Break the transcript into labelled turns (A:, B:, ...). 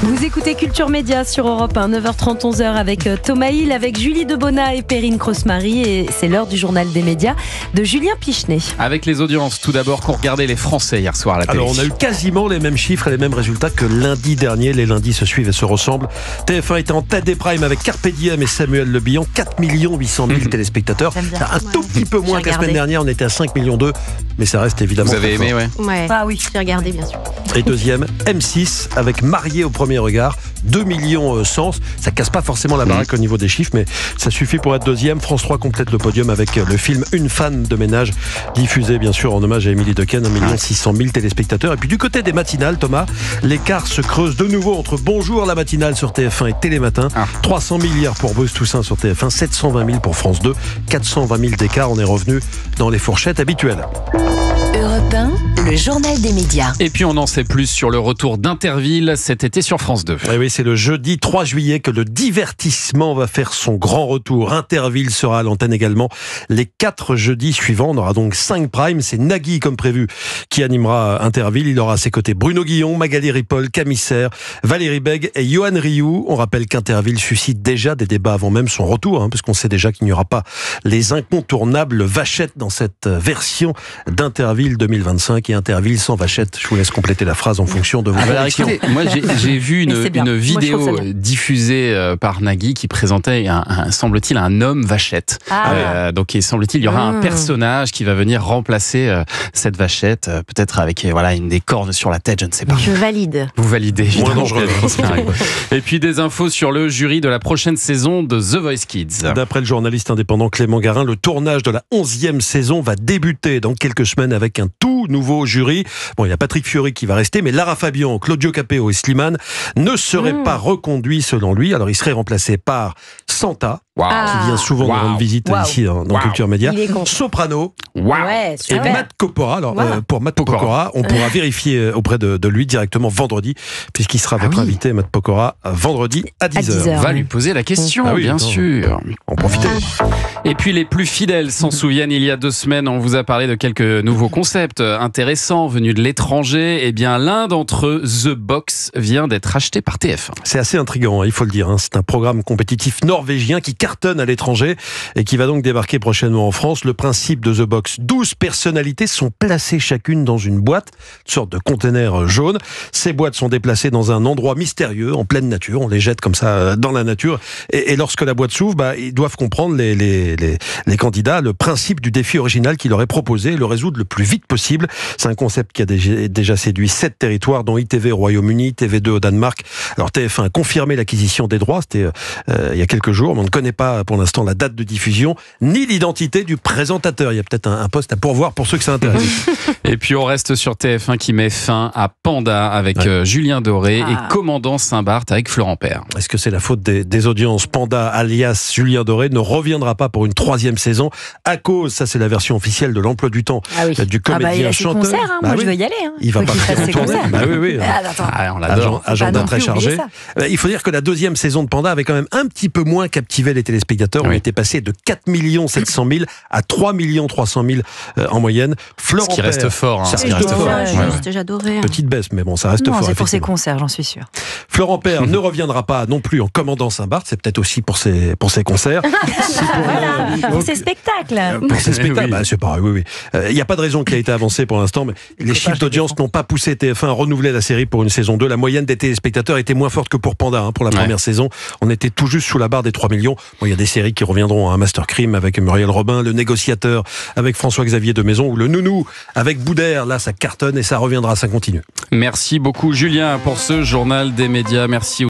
A: Vous écoutez Culture Média sur Europe 1, 9h30, 11h avec Thomas Hill, avec Julie Debona et Perrine Cross-Marie. Et c'est l'heure du journal des médias de Julien Pichenet.
B: Avec les audiences, tout d'abord, qu'ont regardé les Français hier soir à la télé.
C: Alors, on a eu quasiment les mêmes chiffres et les mêmes résultats que lundi dernier. Les lundis se suivent et se ressemblent. TF1 était en tête des primes avec Carpe Diem et Samuel Le Bihan. 4 800 000 téléspectateurs. Un tout petit peu moins que la semaine dernière. On était à 5,2 millions. Mais ça reste évidemment.
B: Vous avez aimé,
A: ouais. Ah oui, j'ai regardé, bien sûr.
C: Et deuxième, M6 avec Marié au premier regard, 2 millions 100. Ça casse pas forcément la baraque au niveau des chiffres, mais ça suffit pour être deuxième. France 3 complète le podium avec le film Une fan de ménage, diffusé bien sûr en hommage à Émilie Dequesne, 1 600 000 téléspectateurs. Et puis du côté des matinales, Thomas, l'écart se creuse de nouveau entre Bonjour la matinale sur TF1 et Télématin. 300 000 hier pour Bruce Toussaint sur TF1, 720 000 pour France 2, 420 000 d'écart. On est revenu dans les fourchettes habituelles.
D: Europe 1, le journal des médias.
B: Et puis on en sait plus sur le retour d'Interville cet été sur France 2.
C: Et oui, c'est le jeudi 3 juillet que le divertissement va faire son grand retour. Interville sera à l'antenne également les 4 jeudis suivants. On aura donc 5 primes. C'est Nagui, comme prévu, qui animera Interville. Il aura à ses côtés Bruno Guillon, Magali Ripoll, Camille Serre, Valérie Bègue et Johan Rioux. On rappelle qu'Interville suscite déjà des débats avant même son retour, puisqu'on sait déjà qu'il n'y aura pas les incontournables vachettes dans cette version d'Interville 2025 et Interville sans vachette. Je vous laisse compléter la phrase en fonction de vos convictions.
B: Moi, j'ai vu une vidéo diffusée par Nagui qui présentait, semble-t-il, un homme vachette. Donc, semble-t-il, il y aura un personnage qui va venir remplacer cette vachette, peut-être avec des cornes sur la tête, je ne sais pas.
A: Je valide.
B: Vous validez,
C: moins dangereux.
B: Et puis des infos sur le jury de la prochaine saison de The Voice Kids.
C: D'après le journaliste indépendant Clément Garin, le tournage de la 11e saison va débuter dans quelques semaines avec un tout nouveau jury. Bon, il y a Patrick Fiori qui va rester, mais Lara Fabian, Claudio Capeo et Slimane ne seraient pas reconduits selon lui. Alors, il serait remplacé par Santa, qui vient souvent nous rendre visite ici dans Culture Média. Soprano et Matt Pokora. Alors, pour Matt Pokora, on pourra vérifier auprès de lui directement vendredi, puisqu'il sera votre invité, Matt Pokora, vendredi à 10h.
B: On va lui poser la question, bien sûr.
C: En profiter.
B: Et puis les plus fidèles s'en souviennent, il y a 2 semaines, on vous a parlé de quelques nouveaux concepts intéressants venus de l'étranger. Eh bien, l'un d'entre eux, The Box, vient d'être acheté par TF1.
C: C'est assez intriguant, il faut le dire. C'est un programme compétitif norvégien qui cartonne à l'étranger et qui va donc débarquer prochainement en France. Le principe de The Box, 12 personnalités sont placées chacune dans une boîte, une sorte de container jaune. Ces boîtes sont déplacées dans un endroit mystérieux, en pleine nature. On les jette comme ça dans la nature. Et lorsque la boîte s'ouvre, ils doivent comprendre, les candidats, le principe du défi original qu'il leur est proposé et le résoudre le plus vite possible. C'est un concept qui a déjà séduit 7 territoires, dont ITV au Royaume-Uni, TV2 au Danemark. Alors TF1 a confirmé l'acquisition des droits, c'était il y a quelques jours, mais on ne connaît pas pour l'instant la date de diffusion, ni l'identité du présentateur. Il y a peut-être un poste à pourvoir pour ceux que ça intéresse.
B: Et puis on reste sur TF1 qui met fin à Panda avec Julien Doré et Commandant Saint-Barth avec Florent Père.
C: Est-ce que c'est la faute des audiences? Panda alias Julien Doré ne reviendra pas pour une 3e saison à cause, ça c'est la version officielle de l'emploi du temps du comédien chanteur.
A: Moi je veux y aller.
C: Il va partir en tournée.
B: On l'adore.
C: Agenda très chargé. Il faut dire que la 2e saison de Panda avait quand même un petit peu moins captivé les téléspectateurs. On était passé de 4 700 000 à 3 300 000 en moyenne.
B: Florent Père,
C: reste
B: fort.
A: J'adorais.
C: Petite baisse, mais bon, ça reste fort.
A: C'est pour ses concerts, j'en suis sûr.
C: Florent Père ne reviendra pas non plus en Commandant Saint-Barth. C'est peut-être aussi pour ses concerts.
A: Pour ses spectacles.
C: Pour ses spectacles, c'est pareil, il n'y a pas de raison qui a été avancée pour l'instant, mais les chiffres d'audience n'ont pas poussé TF1 à renouveler la série pour une saison 2. La moyenne des téléspectateurs était moins forte que pour Panda pour la première saison. On était tout juste sous la barre des 3 millions. Bon, il y a des séries qui reviendront, Master Crime avec Muriel Robin, Le Négociateur avec François-Xavier de Maison ou Le Nounou avec Boudère. Là, ça cartonne et ça reviendra, ça continue.
B: Merci beaucoup Julien pour ce journal des médias. Merci.